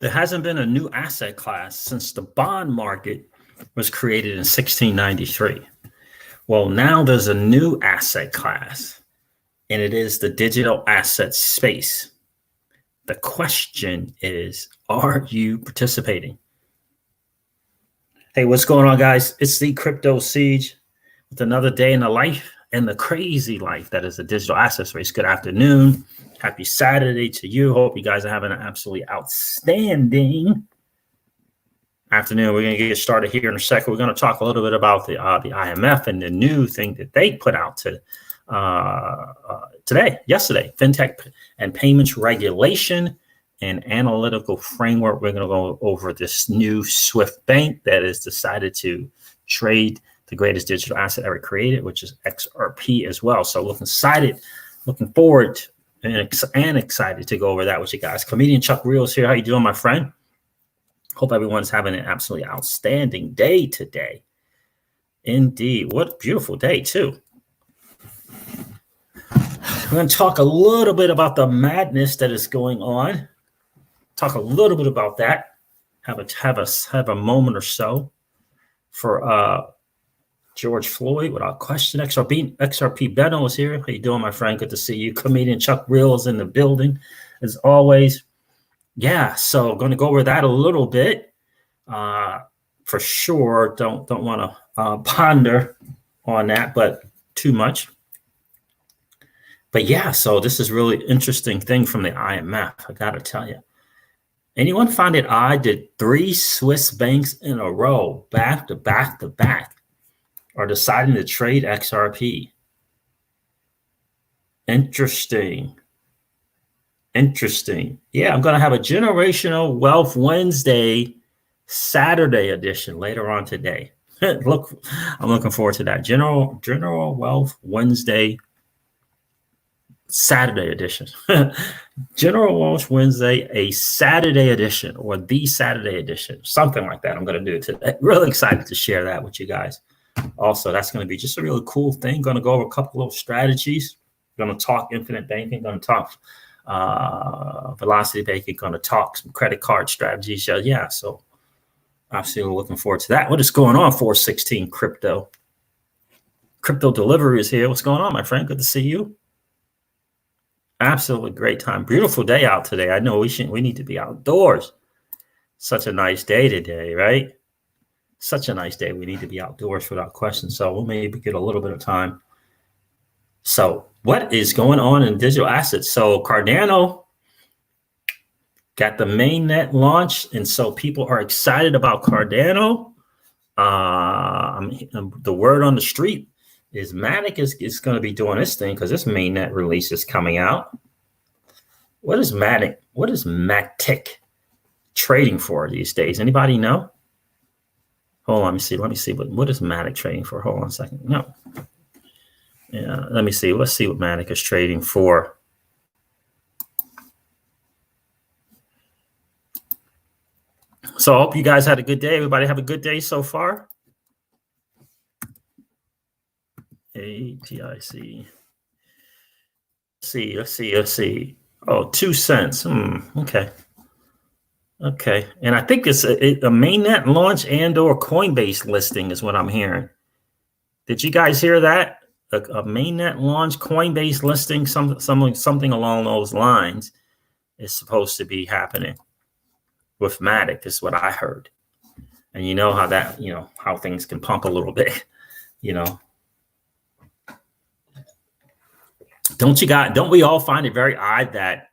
There hasn't been a new asset class since the bond market was created in 1693. Well, now there's a new asset class, and it is the digital asset space. The question is, are you participating? Hey, what's going on, guys? It's the Crypto Siege with another day in the life and the crazy life that is the digital asset space. Good afternoon. Happy Saturday to you. Hope you guys are having an absolutely outstanding afternoon. We're going to get started here in a second. We're going to talk a little bit about the IMF and the new thing that they put out yesterday, fintech and payments regulation and analytical framework. We're going to go over this new Swift bank that has decided to trade the greatest digital asset ever created, which is XRP as well. So looking forward and excited to go over that with you guys. Comedian Chuck Reels here. How you doing, my friend? Hope everyone's having an absolutely outstanding day today. Indeed. What a beautiful day, too. We're going to talk a little bit about the madness that is going on. Talk a little bit about that. Have a moment or so for George Floyd without question. XRP Benno is here. How you doing, my friend? Good to see you. Comedian Chuck Reels in the building, as always. Yeah, so going to go over that a little bit. For sure, don't want to ponder on that, but too much. But yeah, so this is really interesting thing from the IMF. I got to tell you. Anyone find it odd that 3 Swiss banks in a row, back to back to back, are deciding to trade XRP? Interesting. Yeah, I'm going to have a Generational Wealth Wednesday Saturday edition later on today. I'm looking forward to that. General Wealth Wednesday Saturday edition. General Wealth Wednesday, a Saturday edition, or the Saturday edition, something like that. I'm going to do today. Really excited to share that with you guys. Also, that's going to be just a really cool thing. Going to go over a couple of strategies. Going to talk infinite banking. Going to talk velocity banking. Going to talk some credit card strategies. Yeah, so absolutely looking forward to that. What is going on? 416 Crypto Delivery is here. What's going on, my friend? Good to see you. Absolutely great time. Beautiful day out today. I know we need to be outdoors. Such a nice day today, right? Such a nice day. We need to be outdoors without question. So we'll maybe get a little bit of time. So what is going on in digital assets? So Cardano got the mainnet launch, and so people are excited about Cardano. The word on the street is Matic is going to be doing this thing because this mainnet release is coming out. What is Matic? What is Matic trading for these days? Anybody know? Hold on, let me see. What is Matic trading for? Hold on a second. No. Yeah, let me see. Let's see what Matic is trading for. So I hope you guys had a good day. Everybody have a good day so far. ATIC. Let's see. Oh, 2 cents. Okay. And I think it's a mainnet launch and/or Coinbase listing is what I'm hearing. Did you guys hear that? A mainnet launch, Coinbase listing, something along those lines is supposed to be happening with Matic. Is what I heard. And you know how things can pump a little bit, Don't we all find it very odd that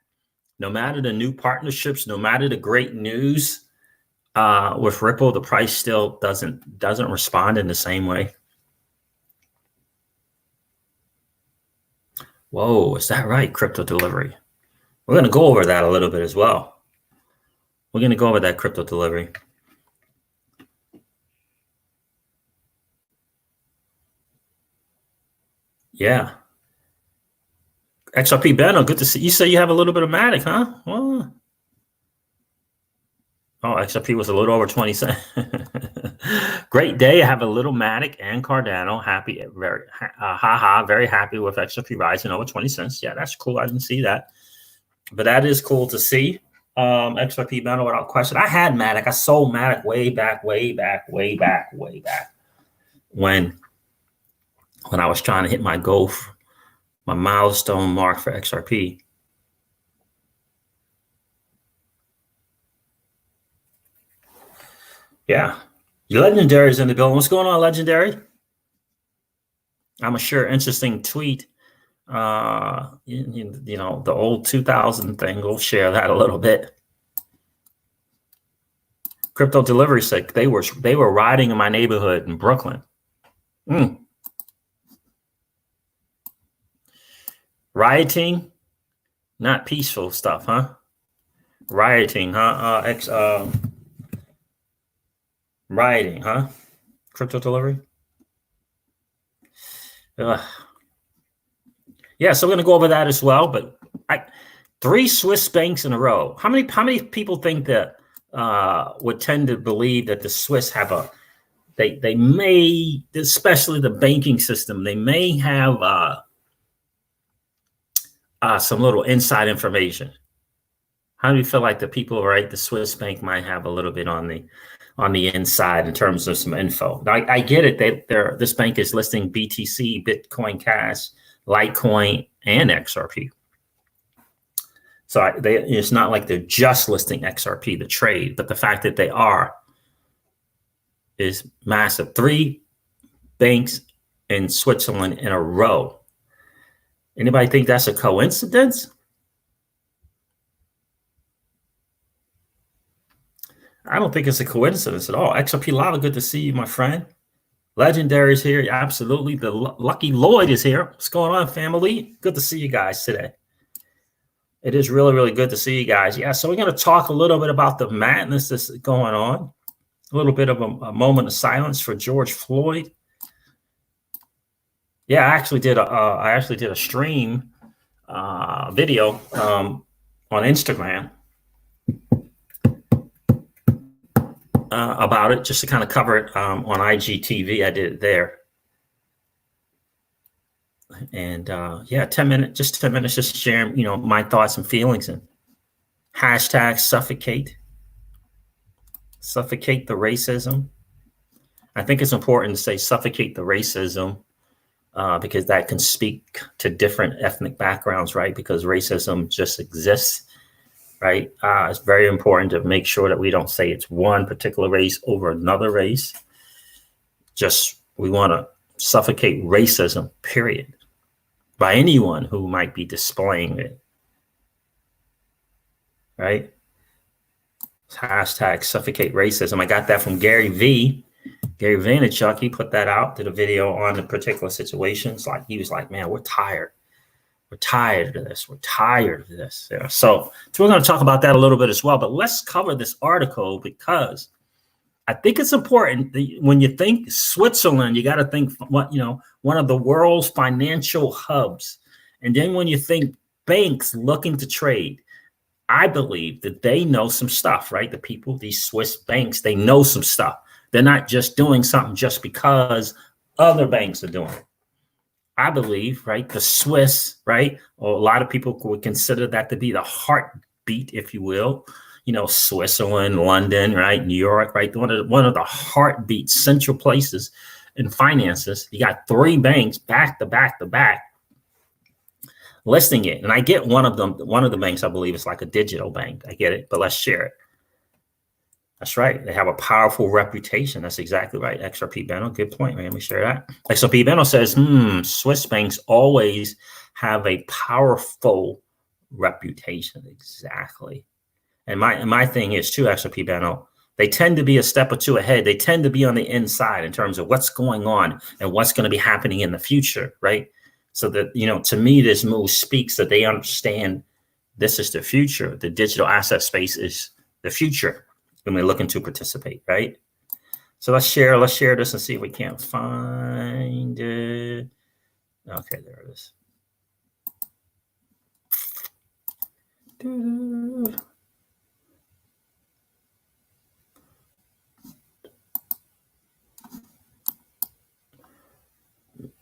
no matter the new partnerships, no matter the great news with Ripple, the price still doesn't respond in the same way? Whoa, is that right? Crypto delivery. We're going to go over that a little bit as well. We're going to go over that crypto delivery. Yeah. XRP Benno, good to see you. Say you have a little bit of Matic, huh? Well, XRP was a little over 20 cents. Great day. I have a little Matic and Cardano. Happy, very happy with XRP rising over 20 cents. Yeah, that's cool. I didn't see that, but that is cool to see. XRP Metal without question. I had Matic. I sold Matic way back when I was trying to hit my goal, my milestone mark for XRP. Yeah. Legendary's in the building. What's going on, Legendary? I'm a sure interesting tweet. You know, the old 2000 thing. We'll share that a little bit. Crypto delivery sake. They were riding in my neighborhood in Brooklyn. Rioting, not peaceful stuff, huh? Rioting, huh? Rioting, huh? Crypto delivery. Yeah, so we're going to go over that as well. But 3 Swiss banks in a row. How many people think that would tend to believe that the Swiss have they may, especially the banking system, they may have some little inside information? How do you feel like the people, right? The Swiss bank might have a little bit on the inside in terms of some info. I get it. This bank is listing BTC, Bitcoin Cash, Litecoin, and XRP. So it's not like they're just listing XRP, the trade, but the fact that they are is massive. 3 banks in Switzerland in a row. Anybody think that's a coincidence? I don't think it's a coincidence at all. XRP Lava, good to see you, my friend. Legendary is here. Absolutely. The Lucky Lloyd is here. What's going on, family? Good to see you guys today. It is really, really good to see you guys. Yeah, so we're going to talk a little bit about the madness that's going on. A little bit of a moment of silence for George Floyd. Yeah, I actually did a stream video on Instagram about it, just to kind of cover it on IGTV. I did it there. And yeah, 10 minutes, just sharing, my thoughts and feelings, and hashtag suffocate the racism. I think it's important to say suffocate the racism because that can speak to different ethnic backgrounds, right? Because racism just exists, right? It's very important to make sure that we don't say it's one particular race over another race. Just, we want to suffocate racism, period, by anyone who might be displaying it, right? Hashtag suffocate racism. I got that from Gary Vaynerchuk. He put that out, did a video on the particular situations. Like, he was like, man, we're tired. We're tired of this. We're tired of this. Yeah. So we're going to talk about that a little bit as well. But let's cover this article because I think it's important that when you think Switzerland, you got to think one of the world's financial hubs. And then when you think banks looking to trade, I believe that they know some stuff, right? The people, these Swiss banks, they know some stuff. They're not just doing something just because other banks are doing it. I believe, right, the Swiss, right, or a lot of people would consider that to be the heartbeat, if you will, Switzerland, London, right, New York, right, one of the heartbeat central places in finances. You got 3 banks back to back listing it. And I get one of the banks, I believe, is like a digital bank. I get it, but let's share it. That's right. They have a powerful reputation. That's exactly right. XRP Benno, good point, man. Let me share that. XRP Benno says, Swiss banks always have a powerful reputation. Exactly. And my thing is too, XRP Benno, they tend to be a step or two ahead. They tend to be on the inside in terms of what's going on and what's going to be happening in the future, right? So that, to me, this move speaks that they understand this is the future. The digital asset space is the future. When we're looking to participate, right? So let's share this and see if we can't find it. Okay, there it is.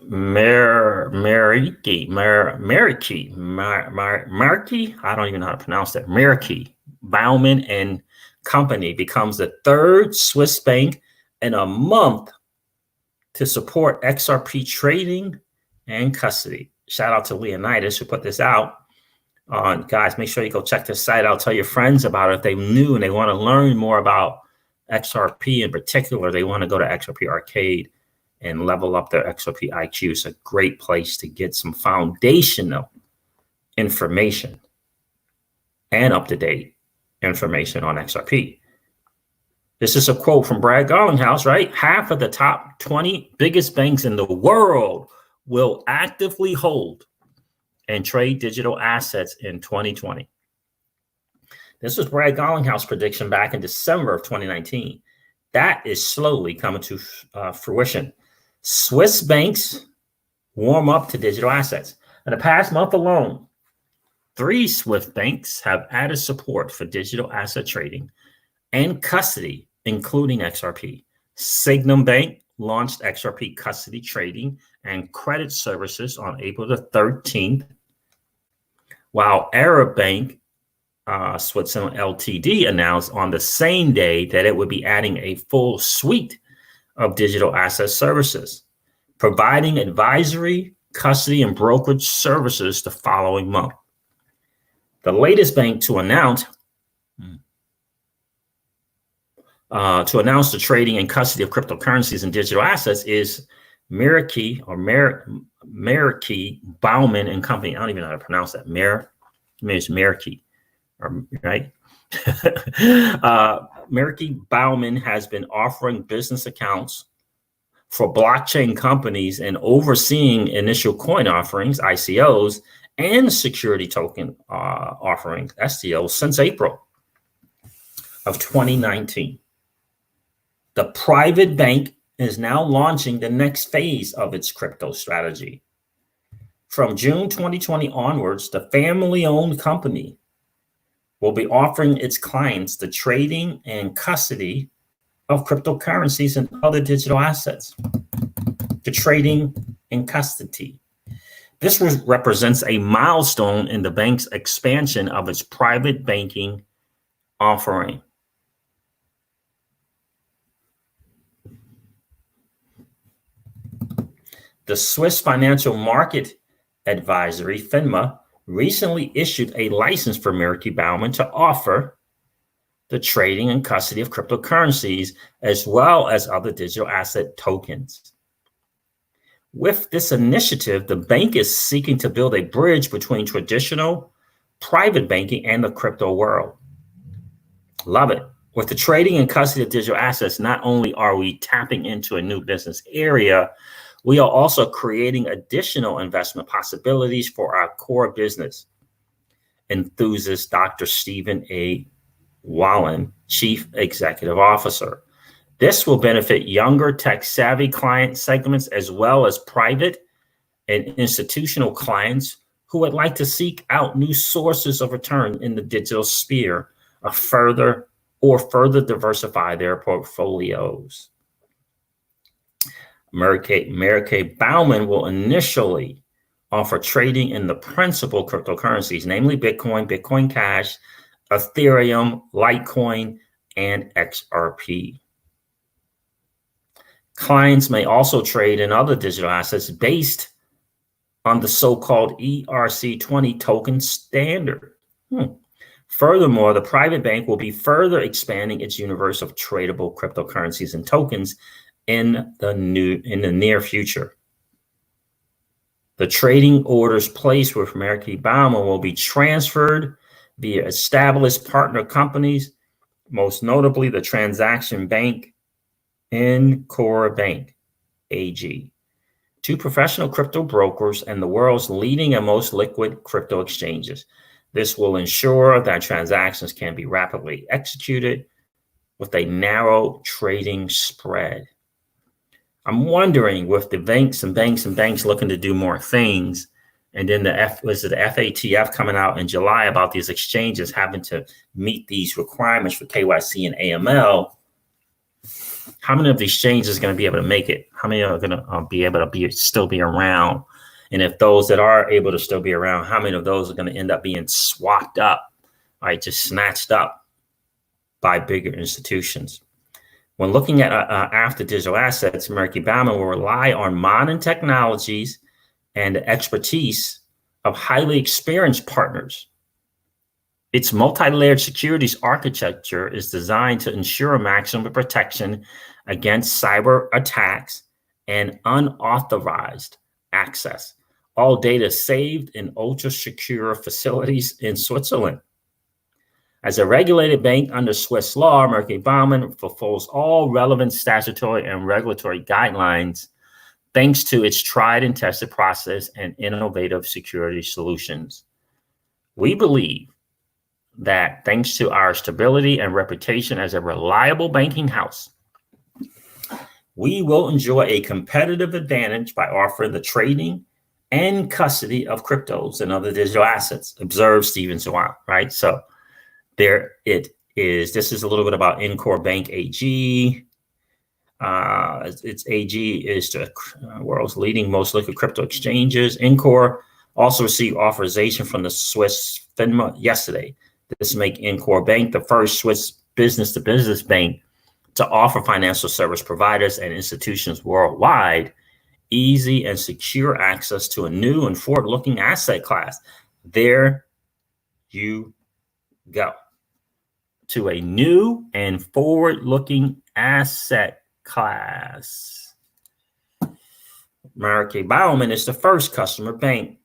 Maerki. I don't even know how to pronounce that. Maerki Baumann and Company becomes the third Swiss bank in a month to support XRP trading and custody. Shout out to Leonidas who put this out. Guys, make sure you go check this site out. Tell your friends about it if they knew and they want to learn more about XRP in particular. They want to go to XRP Arcade and level up their XRP IQ. It's a great place to get some foundational information and up-to-date information on XRP. This is a quote from Brad Garlinghouse, right? Half of the top 20 biggest banks in the world will actively hold and trade digital assets in 2020. This was Brad Garlinghouse prediction back in December of 2019. That is slowly coming to fruition. Swiss banks warm up to digital assets. In the past month alone, 3 Swiss banks have added support for digital asset trading and custody, including XRP. Signum Bank launched XRP custody trading and credit services on April the 13th, while Arab Bank Switzerland Ltd announced on the same day that it would be adding a full suite of digital asset services, providing advisory, custody, and brokerage services the following month. The latest bank to announce the trading and custody of cryptocurrencies and digital assets is Maerki Baumann Company. I don't even know how to pronounce that. Maybe it's Maerki, right? Maerki Baumann has been offering business accounts for blockchain companies and overseeing initial coin offerings, ICOs, and security token offerings, STOs, since April of 2019. The private bank is now launching the next phase of its crypto strategy. From June 2020 onwards, the family-owned company will be offering its clients the trading and custody of cryptocurrencies and other digital assets. The trading and custody. This represents a milestone in the bank's expansion of its private banking offering. The Swiss Financial Market Advisory, FINMA, recently issued a license for Maerki Baumann to offer the trading and custody of cryptocurrencies as well as other digital asset tokens. With this initiative, the bank is seeking to build a bridge between traditional private banking and the crypto world. Love it. With the trading and custody of digital assets, not only are we tapping into a new business area, we are also creating additional investment possibilities for our core business, enthusiast Dr. Stephen A. Wallen, Chief Executive Officer. This will benefit younger tech-savvy client segments as well as private and institutional clients who would like to seek out new sources of return in the digital sphere of further diversify their portfolios. Maerki Baumann will initially offer trading in the principal cryptocurrencies, namely Bitcoin, Bitcoin Cash, Ethereum, Litecoin, and XRP. Clients may also trade in other digital assets based on the so-called ERC20 token standard. Furthermore, the private bank will be further expanding its universe of tradable cryptocurrencies and tokens in the near future. The trading orders placed with Maerki Baumann will be transferred via established partner companies, most notably the Transaction Bank and Core Bank AG, to professional crypto brokers and the world's leading and most liquid crypto exchanges. This will ensure that transactions can be rapidly executed with a narrow trading spread. I'm wondering with the banks looking to do more things, and then the FATF coming out in July about these exchanges having to meet these requirements for KYC and AML. How many of these exchanges are going to be able to make it? How many are going to be able to still be around? And if those that are able to still be around, how many of those are going to end up being swapped up right, just snatched up by bigger institutions. When looking at after digital assets, Maerki Baumann will rely on modern technologies and the expertise of highly experienced partners. Its multi-layered securities architecture is designed to ensure maximum protection against cyber attacks and unauthorized access. All data saved in ultra-secure facilities in Switzerland. As a regulated bank under Swiss law, Maerki Baumann fulfills all relevant statutory and regulatory guidelines thanks to its tried and tested process and innovative security solutions. We believe that thanks to our stability and reputation as a reliable banking house, we will enjoy a competitive advantage by offering the trading and custody of cryptos and other digital assets, observed Steven Zwan, right? So there it is. This is a little bit about Encore Bank AG. Its AG is the world's leading most liquid crypto exchanges. Encore also received authorization from the Swiss FINMA yesterday. This makes Encore Bank the first Swiss business-to-business bank to offer financial service providers and institutions worldwide easy and secure access to a new and forward-looking asset class. There you go. To a new and forward-looking asset class. Maerki Baumann is the first customer bank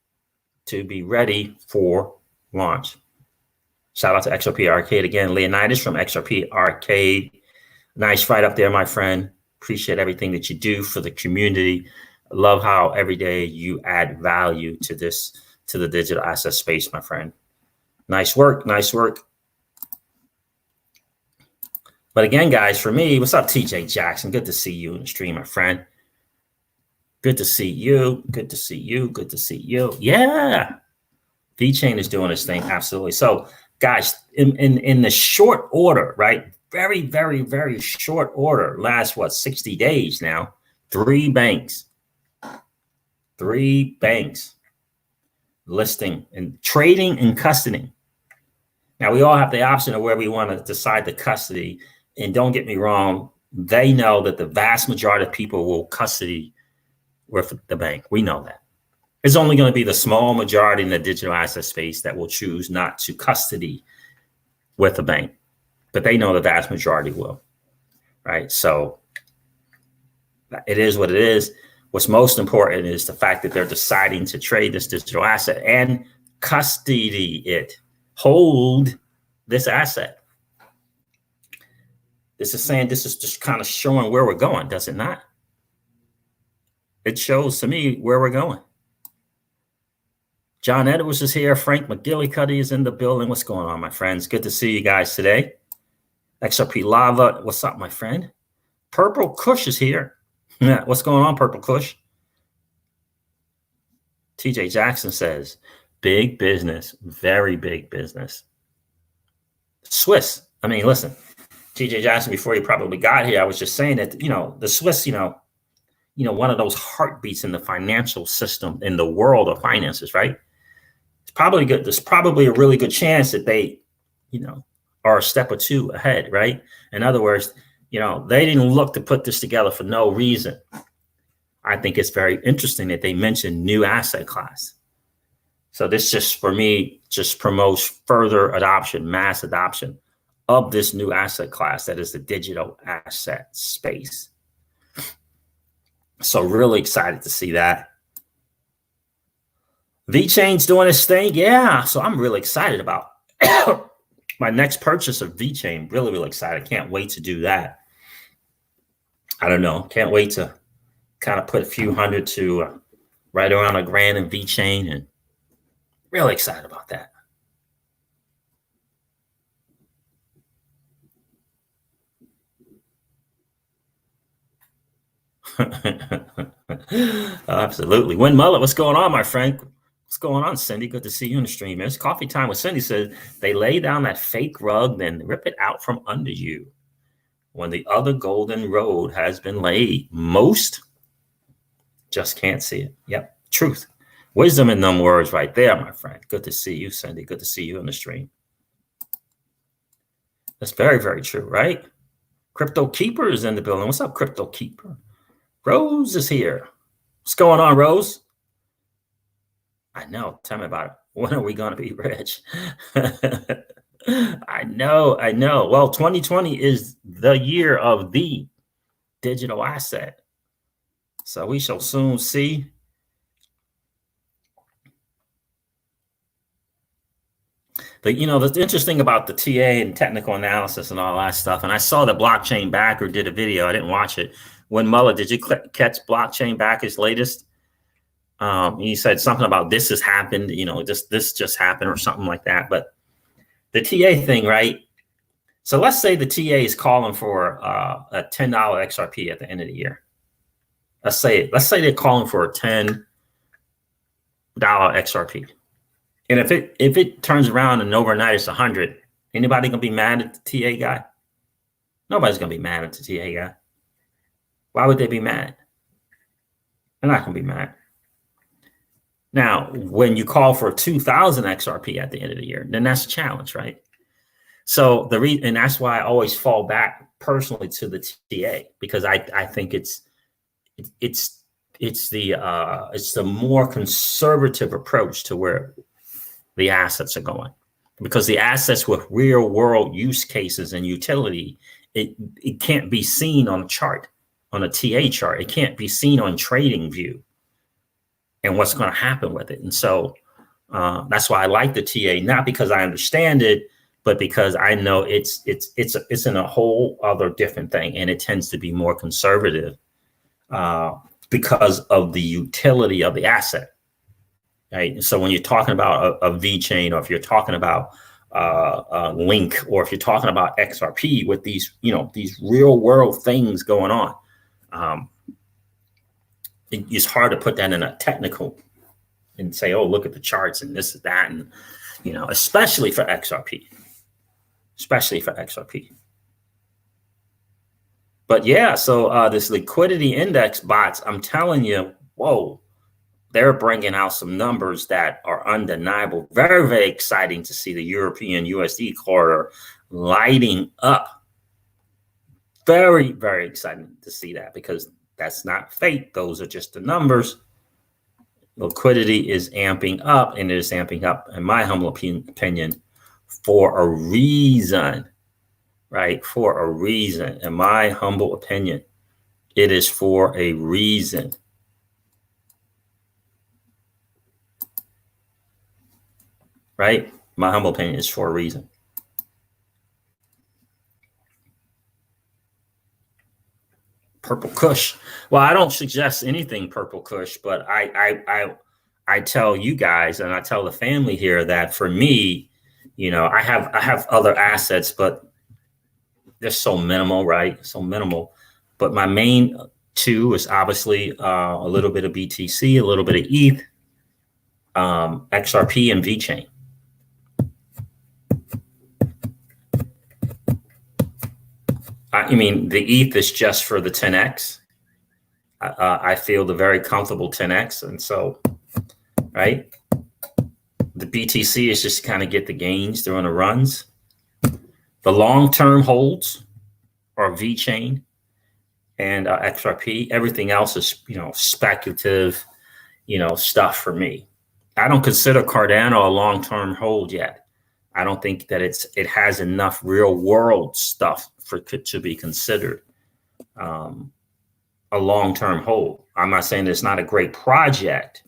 to be ready for launch. Shout out to XRP Arcade again. Leonidas from XRP Arcade. Nice fight up there, my friend. Appreciate everything that you do for the community. Love how every day you add value to this, to the digital asset space, my friend. Nice work, nice work. But again, guys, for me, what's up, TJ Jackson? Good to see you in the stream, my friend. Good to see you. Good to see you. Good to see you. Yeah. VeChain is doing its thing. Absolutely. So, guys, in the short order, right? Very, very, very short order. Last, what, 60 days now. 3 banks. 3 banks listing and trading and custodying. Now, we all have the option of where we want to decide the custody. And don't get me wrong, they know that the vast majority of people will custody with the bank. We know that. It's only going to be the small majority in the digital asset space that will choose not to custody with a bank. But they know the vast majority will, right? So it is what it is. What's most important is the fact that they're deciding to trade this digital asset and custody it, hold this asset. This is saying, this is just kind of showing where we're going, does it not? It shows to me where we're going. John Edwards is here. Frank McGillicuddy is in the building. What's going on, my friends? Good to see you guys today. XRP Lava, what's up, my friend? Purple Kush is here. Yeah, what's going on, Purple Kush? TJ Jackson says, big business, very big business. Swiss. I mean, listen, TJ Jackson, before he probably got here, I was just saying that, the Swiss, one of those heartbeats in the financial system, in the world of finances, right? It's probably good. There's probably a really good chance that they, are a step or two ahead, right? In other words, they didn't look to put this together for no reason. I think it's very interesting that they mentioned new asset class. So this just, for me, just promotes further adoption, mass adoption of this new asset class that is the digital asset space. So really excited to see that. VeChain's doing its thing. Yeah, so I'm really excited about my next purchase of VeChain. Really, really excited. Can't wait to do that. I don't know. Can't wait to kind of put a few hundred to right around $1,000 in VeChain, and really excited about that. Absolutely. Win Mullet, what's going on, my friend? What's going on, Cindy? Good to see you in the stream. It's coffee time with Cindy. Says they lay down that fake rug, then rip it out from under you when the other golden road has been laid. Most just can't see it. Yep. Truth. Wisdom in them words right there, my friend. Good to see you, Cindy. Good to see you in the stream. That's very, very true, right? Crypto Keeper is in the building. What's up, Crypto Keeper? Rose is here. What's going on, Rose? I know. Tell me about it. When are we going to be rich? I know. Well, 2020 is the year of the digital asset. So we shall soon see. But that's interesting about the TA and technical analysis and all that stuff. And I saw the blockchain backer did a video. I didn't watch it. When Muller, did you catch blockchain backer's latest? He said something about this has happened, this just happened or something like that. But the TA thing, right? So let's say the TA is calling for a $10 XRP at the end of the year. Let's say they're calling for a $10 XRP. And if it turns around and overnight it's 100, anybody gonna be mad at the TA guy? Nobody's gonna be mad at the TA guy. Why would they be mad? They're not gonna be mad. Now, when you call for 2,000 XRP at the end of the year, then that's a challenge, right? So and that's why I always fall back personally to the TA, because I think it's the more conservative approach to where the assets are going, because the assets with real world use cases and utility, it can't be seen on a chart, on a TA chart. It can't be seen on Trading View and what's going to happen with it. And so that's why I like the TA, not because I understand it, but because I know it's in a whole other different thing, and it tends to be more conservative because of the utility of the asset. Right. So when you're talking about a V chain, or if you're talking about Link, or if you're talking about XRP with these real world things going on, it's hard to put that in a technical and say, oh, look at the charts and this and that, and especially for XRP. But yeah, so this liquidity index bots, I'm telling you, whoa. They're bringing out some numbers that are undeniable. Very, very exciting to see the European USD corridor lighting up. Very, very exciting to see that, because that's not fake. Those are just the numbers. Liquidity is amping up, and it is amping up, in my humble opinion, for a reason, right? For a reason. In my humble opinion, it is for a reason. Right? My humble opinion is for a reason. Purple Kush. Well, I don't suggest anything Purple Kush, but I tell you guys, and I tell the family here, that for me, I have other assets, but they're so minimal, right? So minimal. But my main two is obviously a little bit of BTC, a little bit of ETH, XRP, and VeChain. I mean, the ETH is just for the 10x. I feel the very comfortable 10x, and so, right. The BTC is just kind of get the gains during the runs. The long-term holds are VeChain and XRP. Everything else is, speculative, stuff for me. I don't consider Cardano a long-term hold yet. I don't think that it has enough real-world stuff for it to be considered a long-term hold. I'm not saying it's not a great project,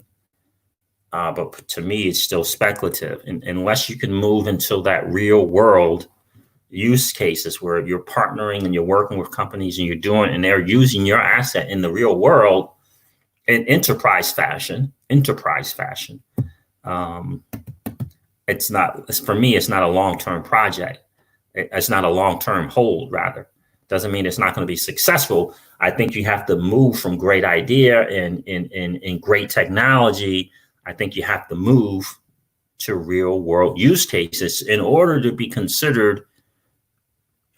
but to me, it's still speculative. And unless you can move into that real-world use cases where you're partnering and you're working with companies and and they're using your asset in the real world in enterprise fashion. For me, it's not a long-term project. It's not a long-term hold, rather. Doesn't mean it's not going to be successful. I think you have to move from great idea and great technology. I think you have to move to real world use cases in order to be considered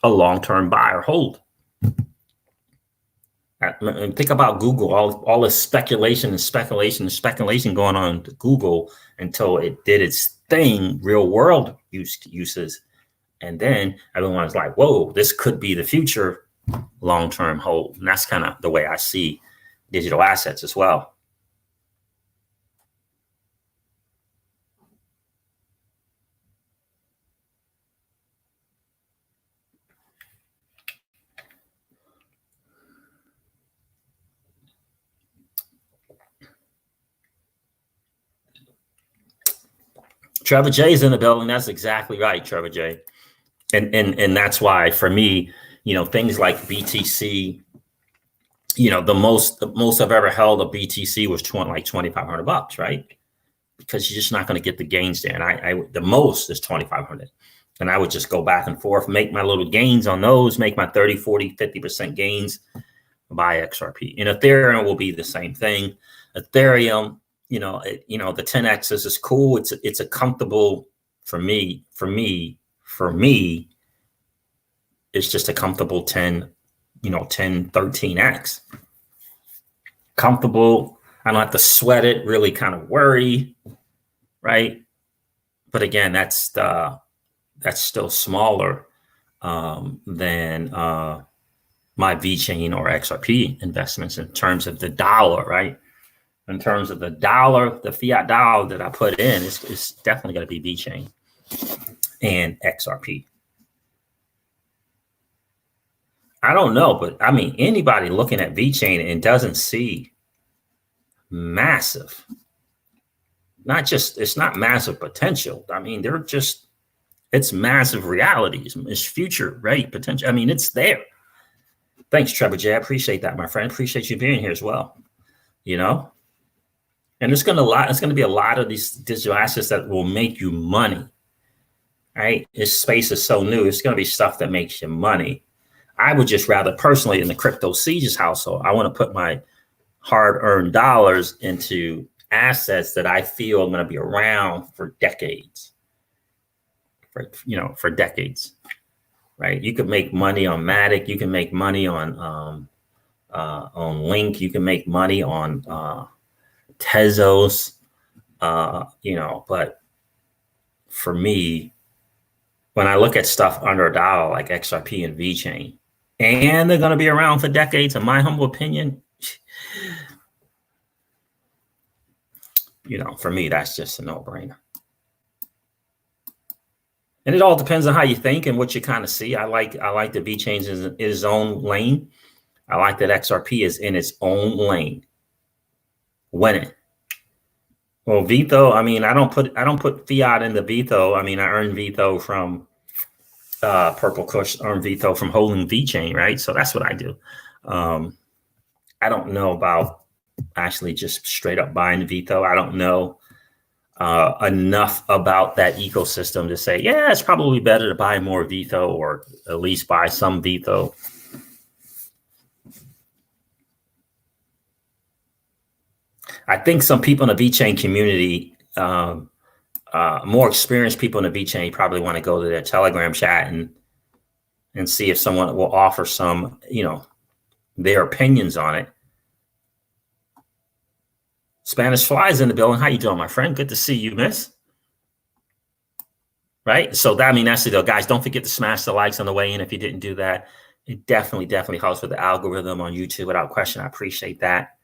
a long-term buy or hold. And think about Google, all the speculation going on to Google until it did its thing, real world uses. And then everyone's like, whoa, this could be the future long-term hold. And that's kind of the way I see digital assets as well. Trevor J's in the building. That's exactly right, Trevor J. And that's why for me, things like BTC, the most I've ever held a BTC was like $2,500, right? Because you're just not going to get the gains there. And I the most is 2,500. And I would just go back and forth, make my little gains on those, make my 30, 40, 50% gains, buy XRP. And Ethereum will be the same thing. Ethereum, the 10Xs is cool. It's a comfortable for me, it's just a comfortable 10, 13X. Comfortable. I don't have to sweat it, really kind of worry, right? But again, that's still smaller than my VeChain or XRP investments in terms of the dollar, right? In terms of the dollar, the fiat dollar that I put in, it's definitely going to be VeChain and XRP. I don't know, but I mean, anybody looking at VeChain and doesn't see massive, it's not massive potential. I mean, it's massive realities. It's future, right? Potential. I mean, it's there. Thanks, Trevor J. I appreciate that, my friend. Appreciate you being here as well. And it's going to be a lot of these digital assets that will make you money, right? This space is so new. It's going to be stuff that makes you money. I would just rather personally in the crypto Sieges household, I want to put my hard-earned dollars into assets that I feel are going to be around for decades. For decades, right? You could make money on Matic. You can make money on Link. You can make money on Tezos. But for me, when I look at stuff under $1 like XRP and VeChain, and they're going to be around for decades, in my humble opinion, for me, that's just a no-brainer. And it all depends on how you think and what you kind of see. I like the VeChain is in its own lane. I like that XRP is in its own lane, winning. Well, Vitho, I mean, I don't put fiat in the Vitho. I mean, I earn Vitho from Purple Kush, earn Vitho from holding VeChain, right? So that's what I do. I don't know about actually just straight up buying Vitho. I don't know enough about that ecosystem to say, yeah, it's probably better to buy more Vitho or at least buy some Vitho. I think some people in the VeChain community, more experienced people in the VeChain probably want to go to their Telegram chat and see if someone will offer some, their opinions on it. Spanish Flies in the building. How you doing, my friend? Good to see you, miss. Right? So that's the deal. Guys, don't forget to smash the likes on the way in if you didn't do that. It definitely helps with the algorithm on YouTube without question. I appreciate that.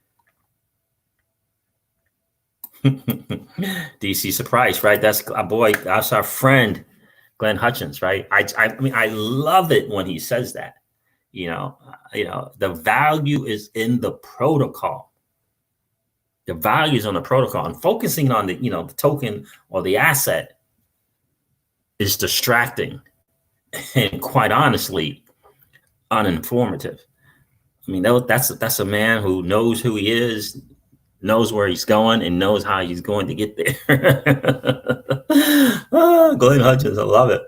DC surprise, right? That's a boy. That's our friend, Glenn Hutchins, right? I mean, I love it when he says that. The value is in the protocol. The value is on the protocol, and focusing on the token or the asset is distracting and quite honestly uninformative. I mean, that's a man who knows who he is, knows where he's going, and knows how he's going to get there. Glenn Hutchins, I love it.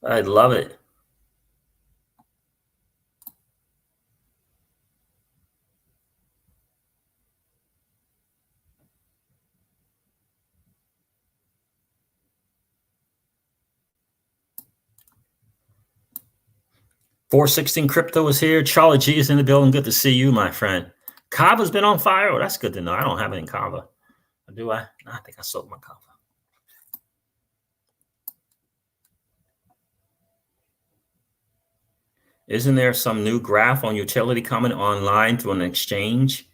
I love it. $416 Crypto is here. Charlie G is in the building. Good to see you, my friend. Kava's been on fire. Oh, that's good to know. I don't have any Kava. Do I? No, I think I sold my coffee. Isn't there some new graph on utility coming online through an exchange?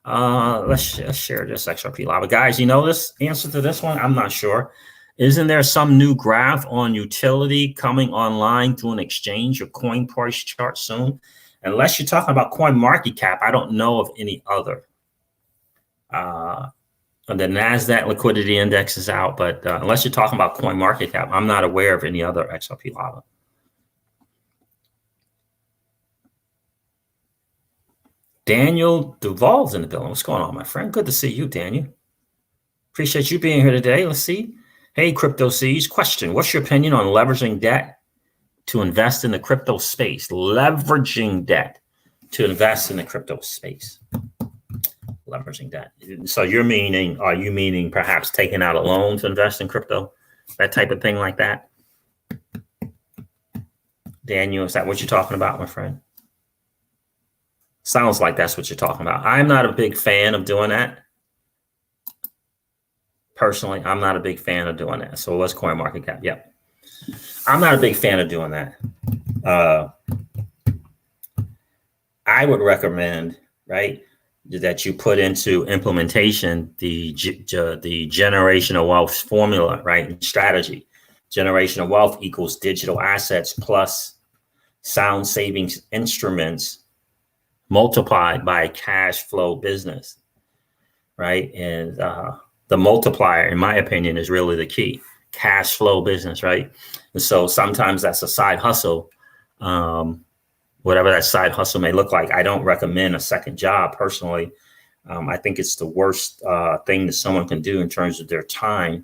Let's share this XRP lava. Guys, you know this answer to this one? I'm not sure. Isn't there some new graph on utility coming online through an exchange or coin price chart soon? Unless you're talking about coin market cap, I don't know of any other. The NASDAQ liquidity index is out, but unless you're talking about coin market cap, I'm not aware of any other XRP lava. Daniel Duval's in the building. What's going on, my friend? Good to see you, Daniel. Appreciate you being here today. Let's see. Hey, Crypto Seas. Question. What's your opinion on leveraging debt to invest in the crypto space? Leveraging debt to invest in the crypto space. Leveraging debt. So are you meaning perhaps taking out a loan to invest in crypto? That type of thing like that? Daniel, is that what you're talking about, my friend? Sounds like that's what you're talking about. I'm not a big fan of doing that. Personally, I'm not a big fan of doing that. So what's coin market cap? Yep. I'm not a big fan of doing that. I would recommend, right, that you put into implementation the generational wealth formula, right, and strategy. Generational wealth equals digital assets plus sound savings instruments multiplied by cash flow business, right? And the multiplier, in my opinion, is really the key. Cash flow business, right? And so sometimes that's a side hustle, whatever that side hustle may look like. I don't recommend a second job personally. I think it's the worst thing that someone can do in terms of their time.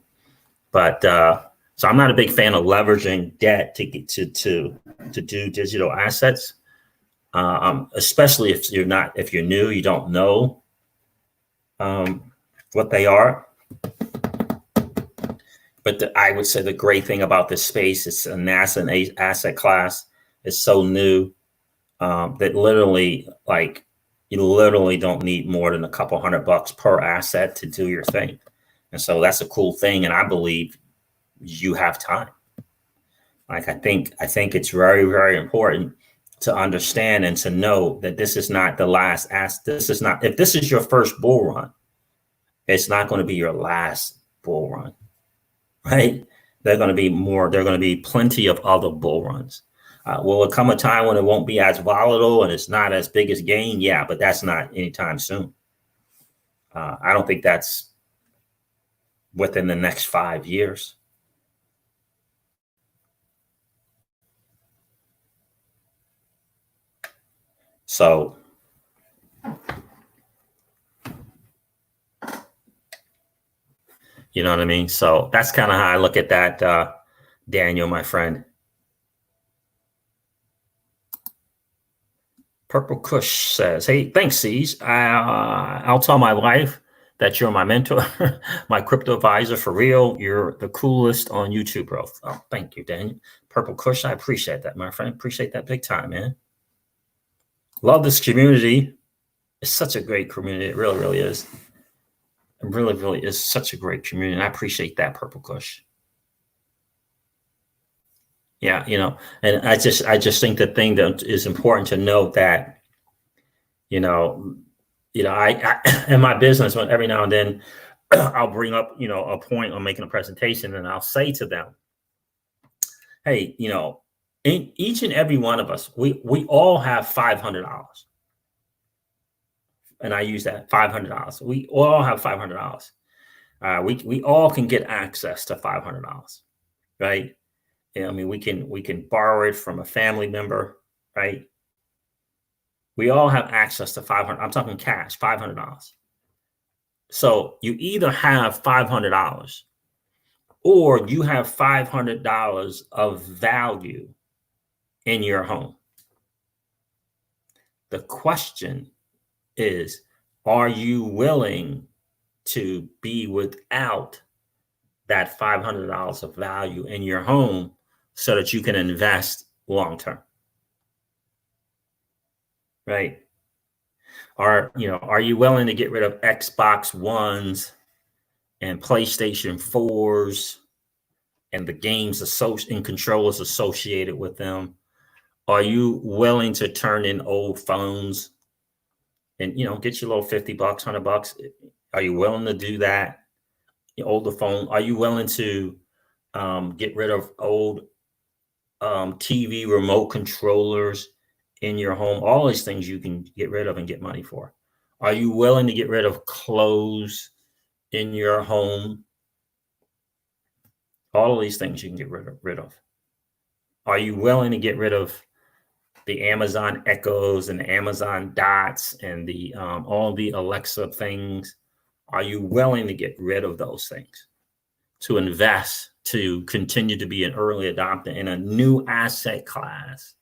But so I'm not a big fan of leveraging debt to get to do digital assets. Especially if you're new, you don't know what they are. But I would say the great thing about this space, it's a nascent asset class. It's so new that literally, like, you literally don't need more than a couple $100 per asset to do your thing. And so that's a cool thing. And I believe you have time. Like, I think it's very, very important to understand and to know that this is not the last this is not, if this is your first bull run, it's not going to be your last bull run, right? There are going to be plenty of other bull runs. Will it come a time when it won't be as volatile and it's not as big as gain? Yeah, but that's not anytime soon. I don't think that's within the next 5 years. So you know what I mean? So that's kind of how I look at that, Daniel, my friend. Purple Kush says, hey, thanks, C's. I'll tell my wife that you're my mentor, my crypto advisor for real. You're the coolest on YouTube, bro. Oh, thank you, Daniel. Purple Kush, I appreciate that, my friend. Appreciate that big time, man. Love this community. It's such a great community. It really, really is. It really, really is such a great community. And I appreciate that, Purple Kush. Yeah, and I just think the thing that is important to note that, I in my business, when every now and then I'll bring up, a point on making a presentation, and I'll say to them, hey, in each and every one of us, we all have $500. And I use that $500. We all have $500. We all can get access to $500, right? I mean, we can borrow it from a family member, right? We all have access to 500. I'm talking cash, $500. So you either have $500 or you have $500 of value in your home. The question is, are you willing to be without that $500 of value in your home so that you can invest long term? Right? Are you willing to get rid of Xbox Ones and PlayStation 4s and the games and controllers associated with them? Are you willing to turn in old phones and, get your little $50, $100? Are you willing to do that? Your older phone? Are you willing to get rid of old TV remote controllers in your home? All these things you can get rid of and get money for. Are you willing to get rid of clothes in your home? All of these things you can get rid of. Are you willing to get rid of the Amazon Echoes and the Amazon Dots and the all the Alexa things? Are you willing to get rid of those things to invest, to continue to be an early adopter in a new asset class?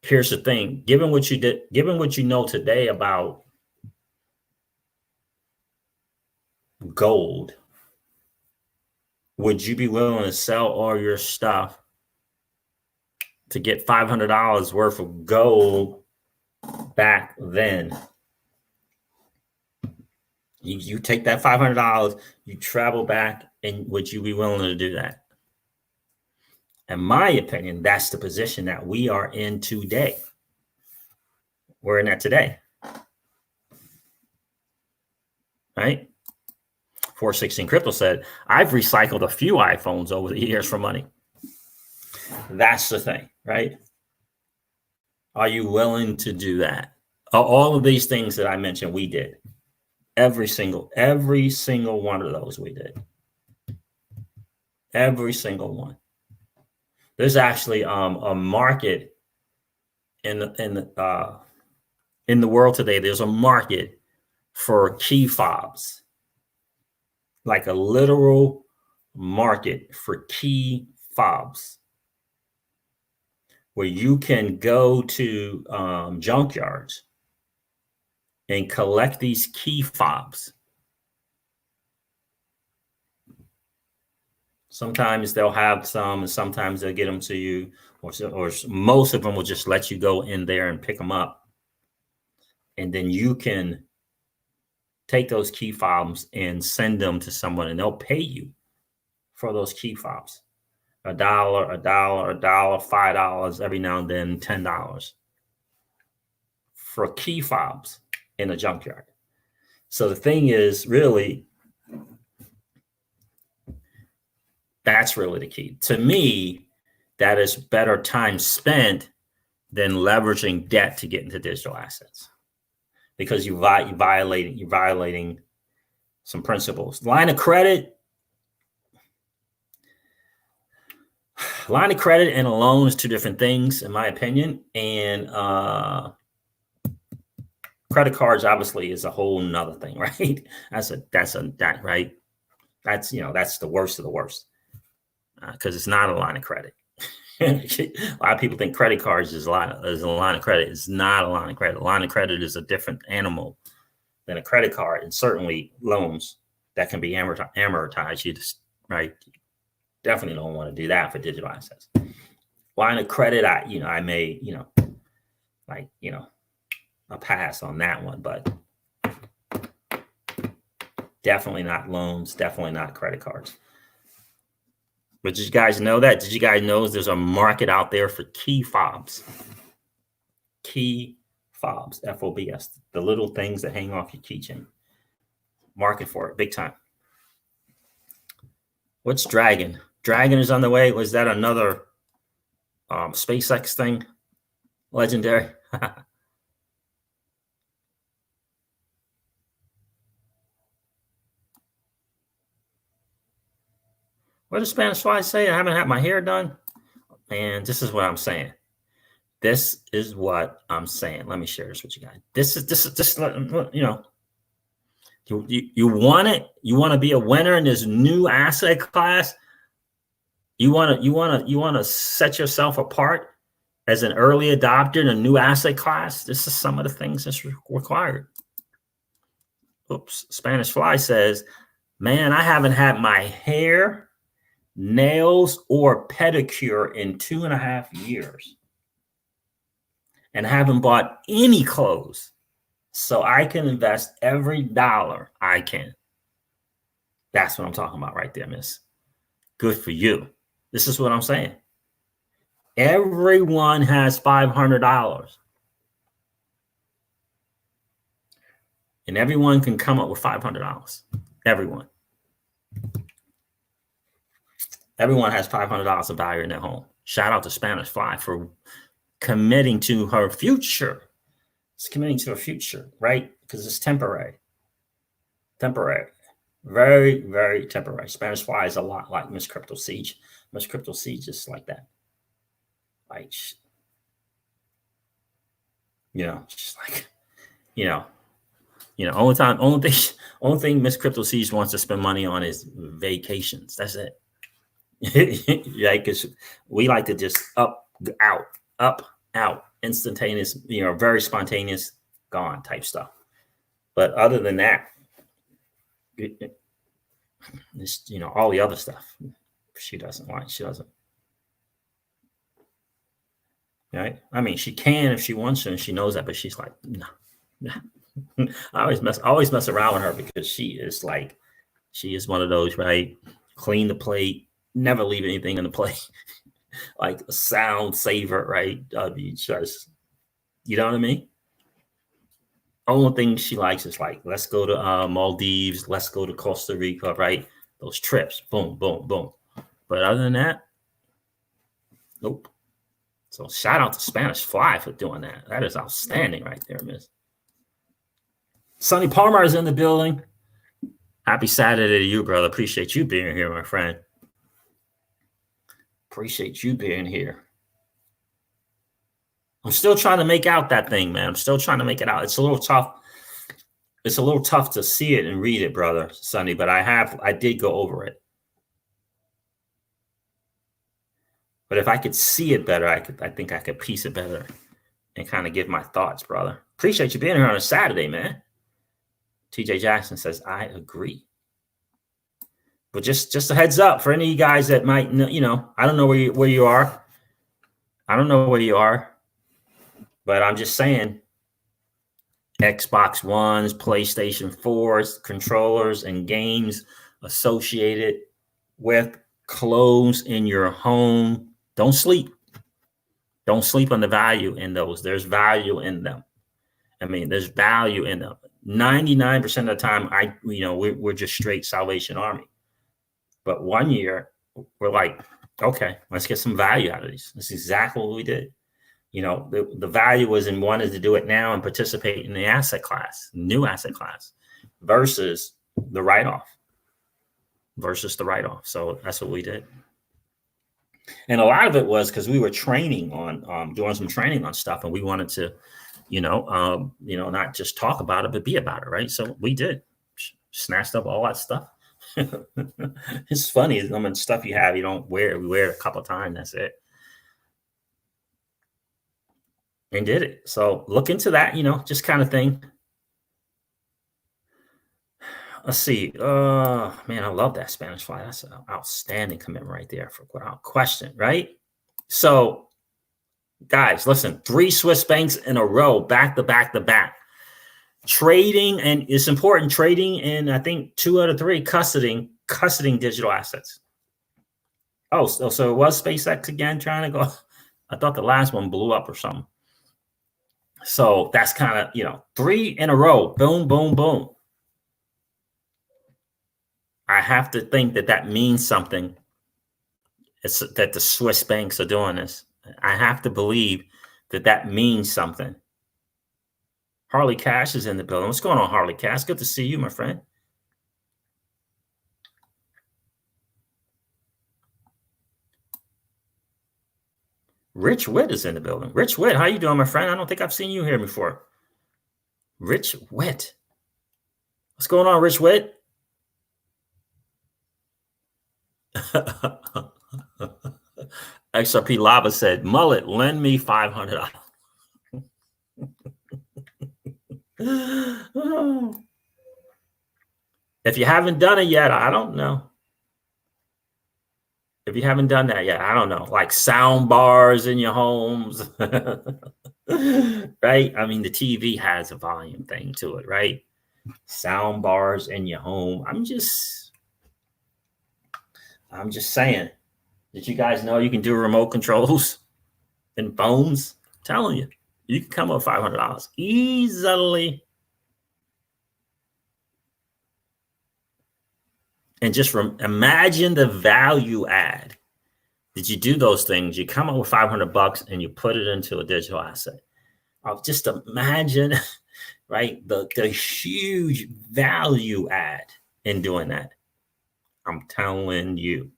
Here's the thing: given what you know today about gold, would you be willing to sell all your stuff to get $500 worth of gold back then? You take that $500, you travel back, and would you be willing to do that? In my opinion, that's the position that we are in today. We're in that today, right? 416 Crypto said, I've recycled a few iPhones over the years for money. That's the thing, right? Are you willing to do that? All of these things that I mentioned, we did. Every single one of those we did. Every single one. There's actually a market in the world today. There's a market for key fobs, like a literal market for key fobs, where you can go to junkyards and collect these key fobs. Sometimes they'll have some, and sometimes they'll get them to you, or most of them will just let you go in there and pick them up. And then you can take those key fobs and send them to someone, and they'll pay you for those key fobs. $1, $5, every now and then $10 for key fobs in a junkyard. So the thing is, really, that's really the key. To me, that is better time spent than leveraging debt to get into digital assets, because you're violating some principles. Line of credit and a loan is two different things, in my opinion. And credit cards obviously is a whole nother thing, right? That's right. That's the worst of the worst, because it's not a line of credit. A lot of people think credit cards is a line of credit. It's not a line of credit. A line of credit is a different animal than a credit card, and certainly loans that can be amortized. You just, right? Definitely don't want to do that for digital assets. Line of credit, I may, a pass on that one, but definitely not loans, definitely not credit cards. But did you guys know that? Did you guys know there's a market out there for key fobs? Key fobs, FOBS, the little things that hang off your keychain. Market for it, big time. What's Dragon? Dragon is on the way. Was that another SpaceX thing? Legendary. What does Spanish Fly say? I haven't had my hair done. Man, this is what I'm saying. This is what I'm saying. Let me share this with you guys. This is you want it. You want to be a winner in this new asset class. You want to set yourself apart as an early adopter in a new asset class. This is some of the things that's required. Oops. Spanish Fly says, man, I haven't had my hair, nails, or pedicure in 2.5 years, and haven't bought any clothes, so I can invest every dollar I can. That's what I'm talking about right there, miss. Good for you. This is what I'm saying. Everyone has $500. And everyone can come up with $500. Everyone. Everyone has $500 of value in their home. Shout out to Spanish Fly for committing to her future. It's committing to her future, right? Because it's temporary. Temporary. Very, very temporary. Spanish Fly is a lot like Miss Crypto Siege. Miss Crypto Siege is like that. Like, just like, only thing Miss Crypto Siege wants to spend money on is vacations. That's it. Like, because we like to just up, out, instantaneous, very spontaneous, gone type stuff. But other than that, it's, all the other stuff she doesn't like. She doesn't. Right? I mean, she can if she wants to, and she knows that, but she's like, no. I always mess around with her because she is one of those, right? Clean the plate, never leave anything on the plate. Like a sound saver, right? Just, you know what I mean? Only thing she likes is like, let's go to Maldives, let's go to Costa Rica, right? Those trips, boom, boom, boom. But other than that, nope. So shout out to Spanish Fly for doing that. That is outstanding right there, miss. Sonny Palmer is in the building. Happy Saturday to you, brother. Appreciate you being here, my friend. Appreciate you being here. I'm still trying to make out that thing, man. I'm still trying to make it out. It's a little tough. It's a little tough to see it and read it, brother, Sonny, but I did go over it. But if I could see it better, I think I could piece it better and kind of give my thoughts, brother. Appreciate you being here on a Saturday, man. TJ Jackson says, I agree. But just a heads up for any of you guys that might know, I don't know where you are. I don't know where you are. But I'm just saying, Xbox Ones, PlayStation 4s, controllers, and games associated with clothes in your home. Don't sleep. Don't sleep on the value in those. There's value in them. I mean, there's value in them. 99% of the time, we're just straight Salvation Army. But 1 year, we're like, okay, let's get some value out of these. That's exactly what we did. The value was in wanting to do it now and participate in the asset class, new asset class, versus the write-off. So that's what we did. And a lot of it was because we were training on doing some training on stuff, and we wanted to, not just talk about it, but be about it, right? So we did. Snatched up all that stuff. It's funny. I mean, stuff you have, you don't wear. We wear it a couple of times. That's it. And did it. So look into that, just kind of thing. Let's see. Man, I love that Spanish Fly. That's an outstanding commitment right there, without question, right? So, guys, listen, 3 Swiss banks in a row, back to back. Trading, and it's important, trading in, I think, 2 out of 3, custodying digital assets. Oh, so it was SpaceX again trying to go. I thought the last one blew up or something. So that's kind of, 3 in a row. Boom, boom, boom. I have to think that means something. It's that the Swiss banks are doing this. I have to believe that means something. Harley Cash is in the building. What's going on, Harley Cash? Good to see you, my friend. Rich Witt is in the building. Rich Witt, how you doing, my friend? I don't think I've seen you here before. Rich Witt. What's going on, Rich Witt? XRP Lava said, Mullet, lend me $500. If you haven't done it yet, I don't know. If you haven't done that yet, I don't know. Like sound bars in your homes, right? I mean, the TV has a volume thing to it, right? Sound bars in your home. I'm just I'm just saying. Did you guys know you can do remote controls in phones? I'm telling you, you can come up with $500 easily. And just imagine the value add. Did you do those things? You come up with $500 and you put it into a digital asset. I'll just imagine, right, the huge value add in doing that. I'm telling you.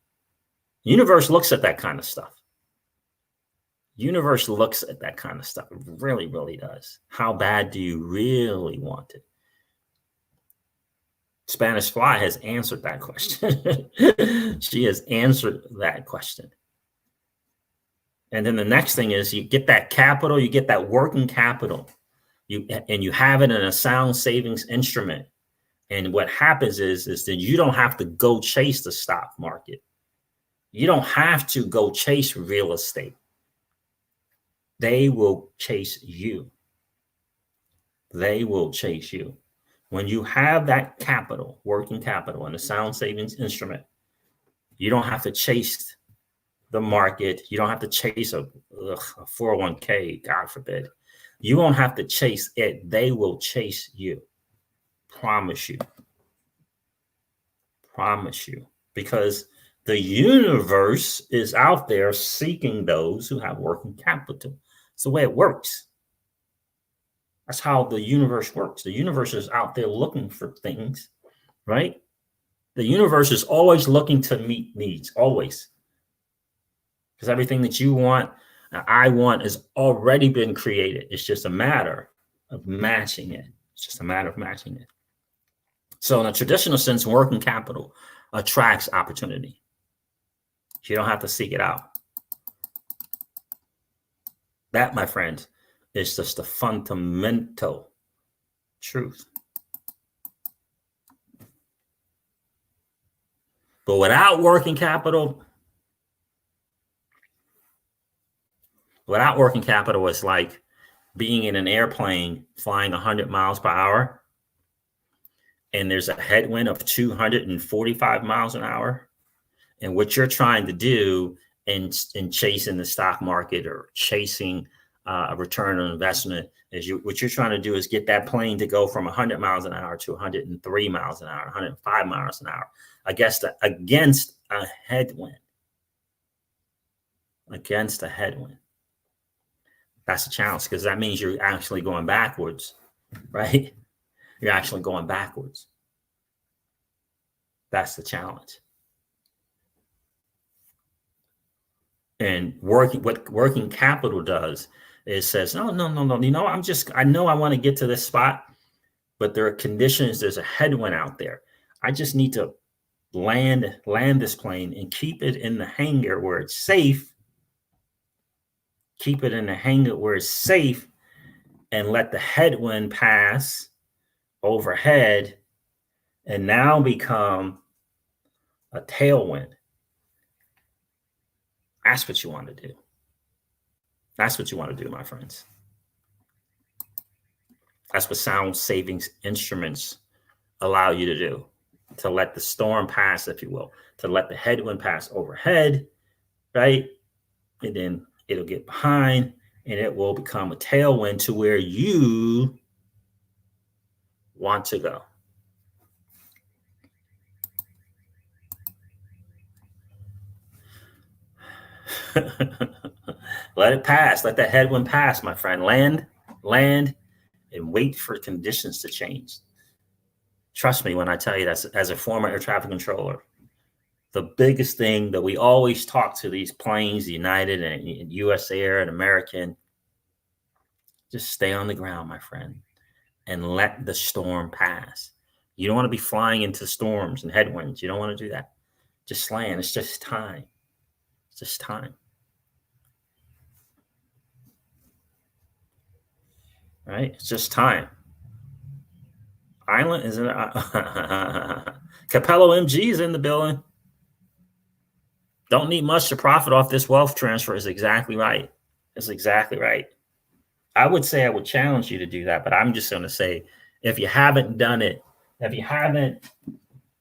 Universe looks at that kind of stuff. Universe looks at that kind of stuff. It really, really does. How bad do you really want it? Spanish Fly has answered that question. She has answered that question. And then the next thing is you get that capital, you get that working capital, and you have it in a sound savings instrument. And what happens is that you don't have to go chase the stock market. You don't have to go chase real estate. They will chase you. They will chase you. When you have that capital, working capital, and a sound savings instrument, you don't have to chase the market. You don't have to chase a 401k, God forbid. You won't have to chase it. They will chase you. Promise you. Promise you. Because the universe is out there seeking those who have working capital. It's the way it works. That's how the universe works. The universe is out there looking for things, right? The universe is always looking to meet needs, always. Because everything that you want, I want, has already been created. It's just a matter of matching it. It's just a matter of matching it. So in a traditional sense, working capital attracts opportunity. You don't have to seek it out. That, my friend, is just the fundamental truth. But without working capital, it's like being in an airplane flying 100 miles per hour, and there's a headwind of 245 miles an hour. And what you're trying to do in chasing the stock market or chasing a return on investment is what you're trying to do is get that plane to go from 100 miles an hour to 103 miles an hour, 105 miles an hour against a headwind. Against a headwind. That's a challenge because that means you're actually going backwards, right? You're actually going backwards. That's the challenge. And what working capital does is says, no. You know, I know I want to get to this spot, but there are conditions. There's a headwind out there. I just need to land this plane and keep it in the hangar where it's safe. Keep it in the hangar where it's safe and let the headwind pass overhead and now become a tailwind. That's what you want to do. That's what you want to do, my friends. That's what sound savings instruments allow you to do, to let the storm pass, if you will, to let the headwind pass overhead, right? And then it'll get behind and it will become a tailwind to where you want to go. Let it pass. Let that headwind pass, my friend. Land, and wait for conditions to change. Trust me when I tell you that as a former air traffic controller, the biggest thing that we always talk to these planes, United and US Air and American, just stay on the ground, my friend, and let the storm pass. You don't want to be flying into storms and headwinds. You don't want to do that. Just land. It's just time. It's just time. Right? It's just time. Island is in Capello MG is in the building. Don't need much to profit off this wealth transfer is exactly right. It's exactly right. I would say I would challenge you to do that, but I'm just going to say if you haven't done it, if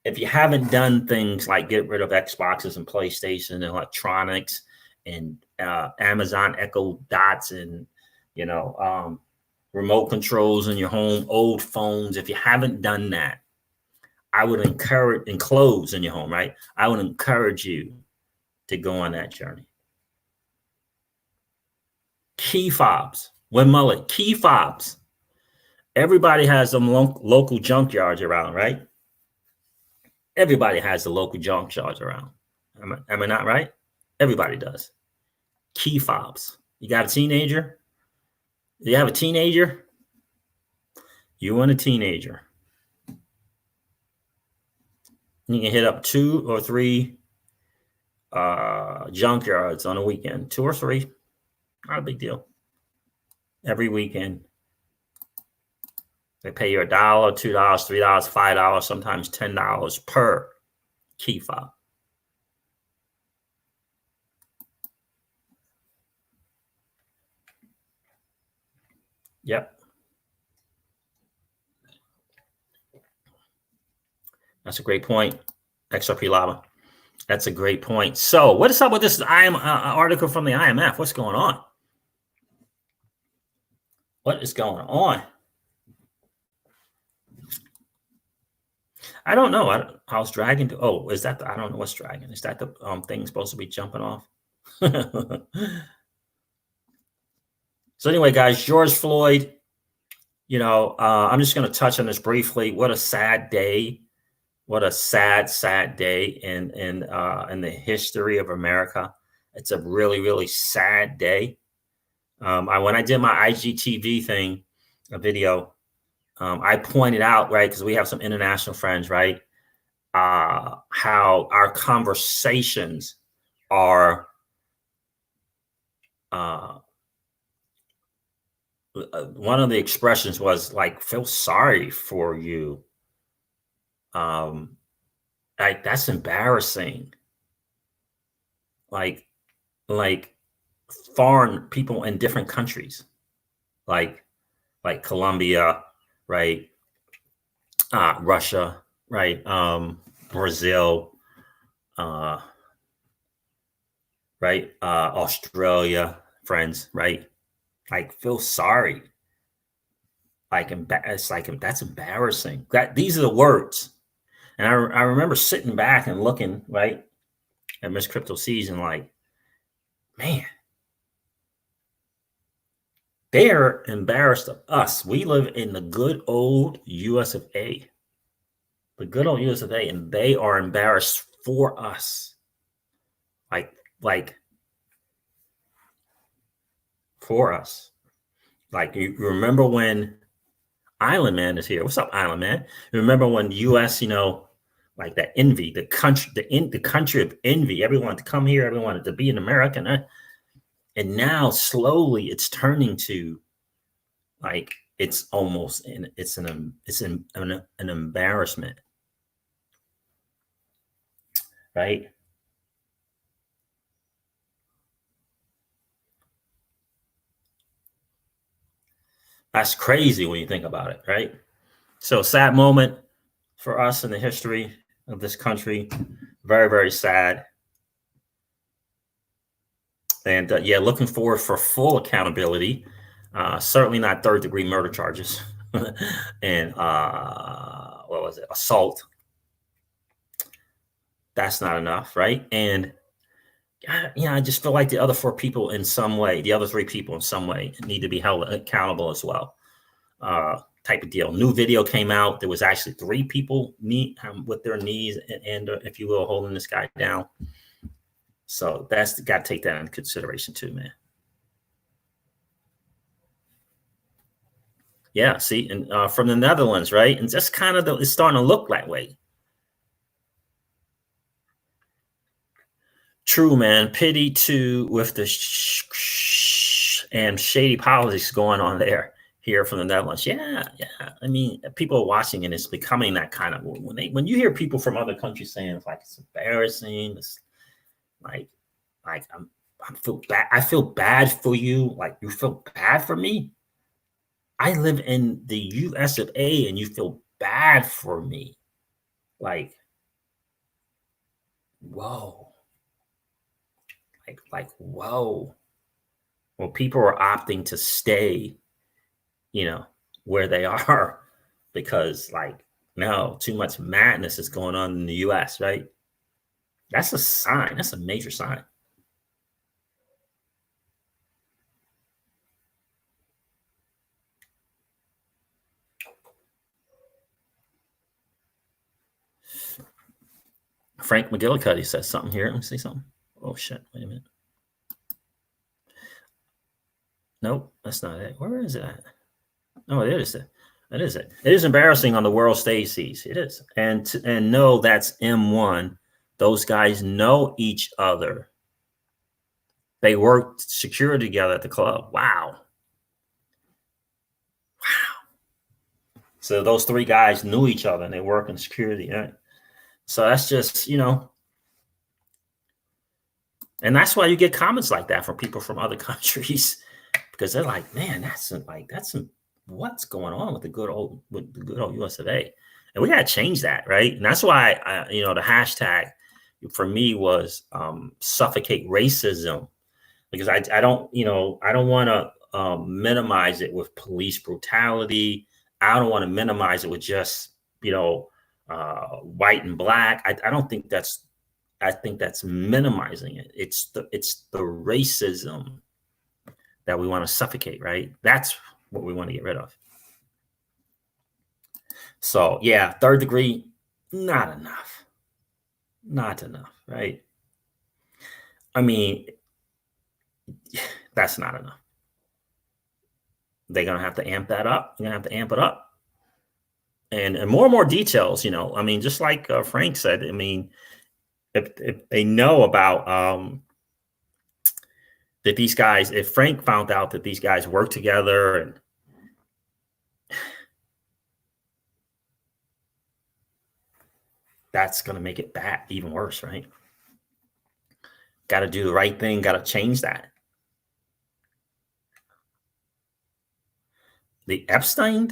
if you haven't done things like get rid of Xboxes and PlayStation and electronics and Amazon Echo Dots and, you know, remote controls in your home, old phones, if you haven't done that, I would encourage, and clothes in your home, right? I would encourage you to go on that journey. Key fobs, when mullet, key fobs. Everybody has some local junkyards around, right? Everybody has the local junkyards around. Am I not right? Everybody does. Key fobs. You got a teenager? You have a teenager? You want a teenager. You can hit up 2 or 3 junkyards on a weekend. 2 or 3. Not a big deal. Every weekend. They pay you $1, $2, $3, $5, sometimes $10 per key fob. Yep. That's a great point. XRP Lava. That's a great point. So what is up with this article from the IMF? What's going on? What is going on? I don't know. How's Dragon? Oh, is that I don't know what's Dragon. Is that the thing supposed to be jumping off? So anyway, guys, George Floyd, you know, I'm just going to touch on this briefly. What a sad day. What a sad, sad day in the history of America. It's a really, really sad day. When I did my IGTV thing, a video, I pointed out, right, because we have some international friends, right, how our conversations are one of the expressions was like, feel sorry for you. Like, that's embarrassing. Like foreign people in different countries, like Colombia, right? Russia, right? Brazil, right? Australia, friends, right? Like, feel sorry. Like, it's like, that's embarrassing. These are the words. And I remember sitting back and looking, right, at Miss Crypto Season, like, man, they're embarrassed of us. We live in the good old US of A. The good old US of A, and they are embarrassed for us. Like for us. Like, you remember when Island Man is here? What's up, Island Man? You remember when US, you know, like that envy, the country of envy. Everyone wanted to come here, everyone wanted to be an American. And now slowly it's turning to, like, it's almost an embarrassment, right? That's crazy when you think about it, right? So, sad moment for us in the history of this country. Very, very sad. And yeah, looking forward for full accountability. Certainly not third-degree murder charges and what was it? Assault. That's not enough, right? And I just feel like the other 4 people in some way, the other 3 people in some way, need to be held accountable as well. Type of deal. New video came out. There was actually 3 people with their knees and if you will, holding this guy down. So that's got to take that into consideration too, man. Yeah, see, and from the Netherlands, right? And just kind of it's starting to look that way. True, man. Pity too with the and shady politics going on here from the Netherlands. Yeah. I mean, people are watching, and it's becoming that kind of when you hear people from other countries saying it's like it's embarrassing. It's like I feel bad. I feel bad for you. Like, you feel bad for me. I live in the US of A, and you feel bad for me. Like, whoa, whoa. Well, people are opting to stay, where they are because no, too much madness is going on in the US, right? That's a sign. That's a major sign. Frank McGillicuddy says something here. Let me see something. Oh shit! Wait a minute. Nope, that's not it. Where is it at? Oh, it is it. It is it. It is embarrassing on the world stage. Sees it is, and no, that's M1. Those guys know each other. They worked security together at the club. Wow. So those three guys knew each other and they work in security. Right? So that's just, and that's why you get comments like that from people from other countries because they're like, man, that's what's going on with the good old US of A. And we got to change that, right? And that's why the hashtag for me was suffocate racism, because I don't want to minimize it with police brutality. I don't want to minimize it with just white and black. I don't think that's. I think that's minimizing it. It's the racism that we want to suffocate, right? That's what we want to get rid of. So yeah, third degree, not enough. Not enough, right? I mean, that's not enough. They're gonna have to amp that up. You're gonna have to amp it up. And more and more details, I mean, just like Frank said, I mean, if they know about that these guys, if Frank found out that these guys work together, and that's going to make it bad, even worse, right? Got to do the right thing. Got to change that. The Epstein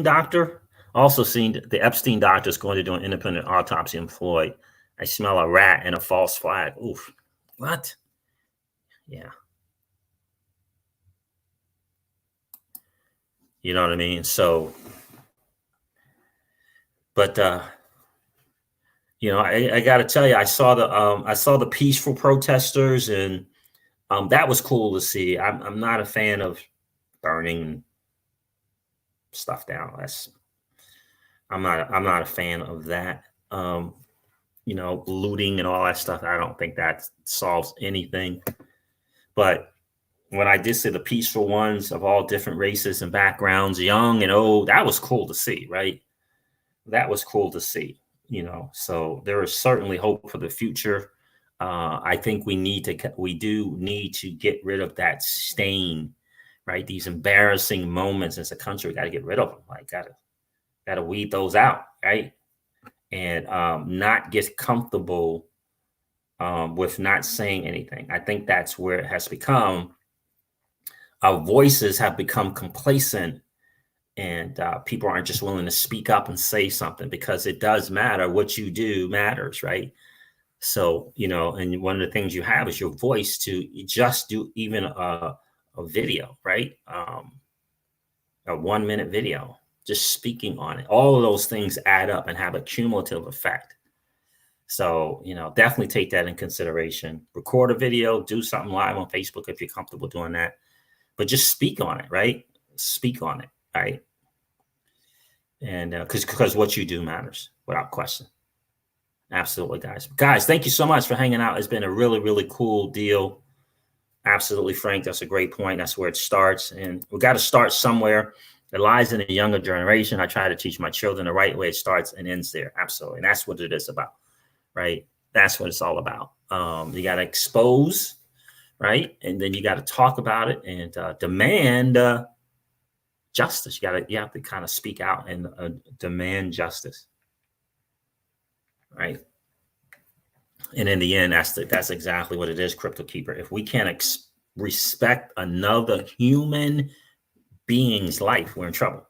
doctor also seen the Epstein doctor is going to do an independent autopsy on Floyd. I smell a rat and a false flag. Oof. What? Yeah. You know what I mean? So, but I got to tell you, I saw the peaceful protesters, and that was cool to see. I'm not a fan of burning stuff down. I'm not a fan of that. Looting and all that stuff. I don't think that solves anything. But when I did see the peaceful ones of all different races and backgrounds, young and old, that was cool to see, right? That was cool to see, So there is certainly hope for the future. I think we do need to get rid of that stain, right? These embarrassing moments as a country, we got to get rid of them. Like, got to weed those out, right? And not get comfortable with not saying anything. I think that's where it has become. Our voices have become complacent, and people aren't just willing to speak up and say something, because it does matter. What you do matters, right? So, and one of the things you have is your voice to just do even a video, right? A 1-minute video, just speaking on it. All of those things add up and have a cumulative effect. So, definitely take that in consideration. Record a video, do something live on Facebook if you're comfortable doing that, but just speak on it, right? Speak on it, right? And because what you do matters without question. Absolutely, guys. Guys, thank you so much for hanging out. It's been a really, really cool deal. Absolutely, Frank. That's a great point. That's where it starts. And we got to start somewhere. It lies in the younger generation. I try to teach my children the right way. It starts and ends there. Absolutely. And that's what it is about, right? That's what it's all about. You got to expose, right? And then you got to talk about it and demand justice. You have to kind of speak out and demand justice, right? And in the end, that's exactly what it is, Crypto Keeper. If we can't respect another human being's life, we're in trouble.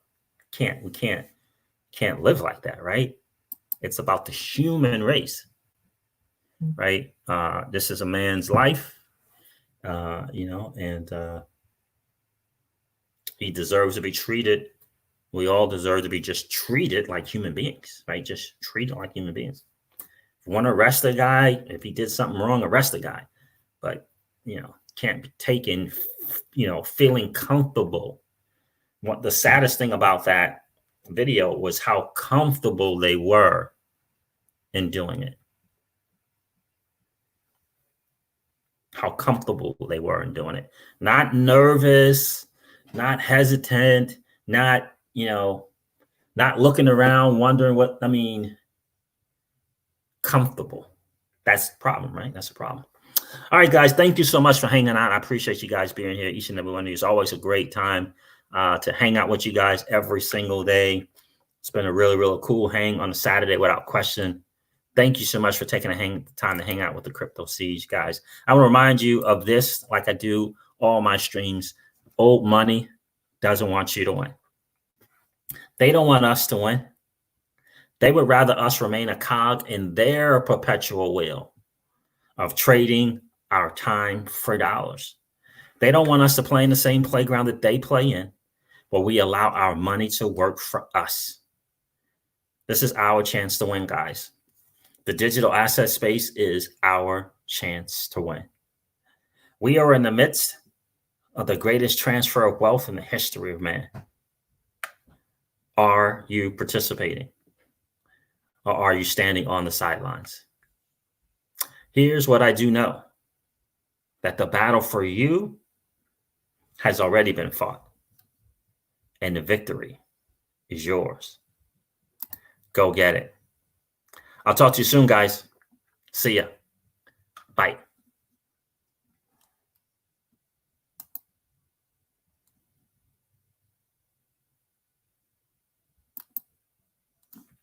We can't live like that, right? It's about the human race. right? This is a man's life, you know, and he deserves to be treated. We all deserve to be just treated like human beings, right? Just treated like human beings. If you want to arrest a guy, if he did something wrong, arrest the guy. But, you know, can't be taken, you know, feeling comfortable. What the saddest thing about that video was how comfortable they were in doing it. How comfortable they were in doing it. Not nervous, not hesitant, not, you know, not looking around, wondering what, I mean, comfortable. That's the problem, right? That's the problem. All right, guys, thank you so much for hanging out. I appreciate you guys being here. Each and every one of you. It's always a great time to hang out with you guys every single day. It's been a really, really cool hang on a Saturday without question. Thank you so much for taking the time to hang out with the Crypto Siege, guys. I want to remind you of this, like I do all my streams. Old money doesn't want you to win. They don't want us to win. They would rather us remain a cog in their perpetual wheel of trading our time for dollars. They don't want us to play in the same playground that they play in, where we allow our money to work for us. This is our chance to win, guys. The digital asset space is our chance to win. We are in the midst of the greatest transfer of wealth in the history of man. Are you participating? Or are you standing on the sidelines? Here's what I do know, that the battle for you has already been fought, and the victory is yours. Go get it. I'll talk to you soon, guys. See ya. Bye.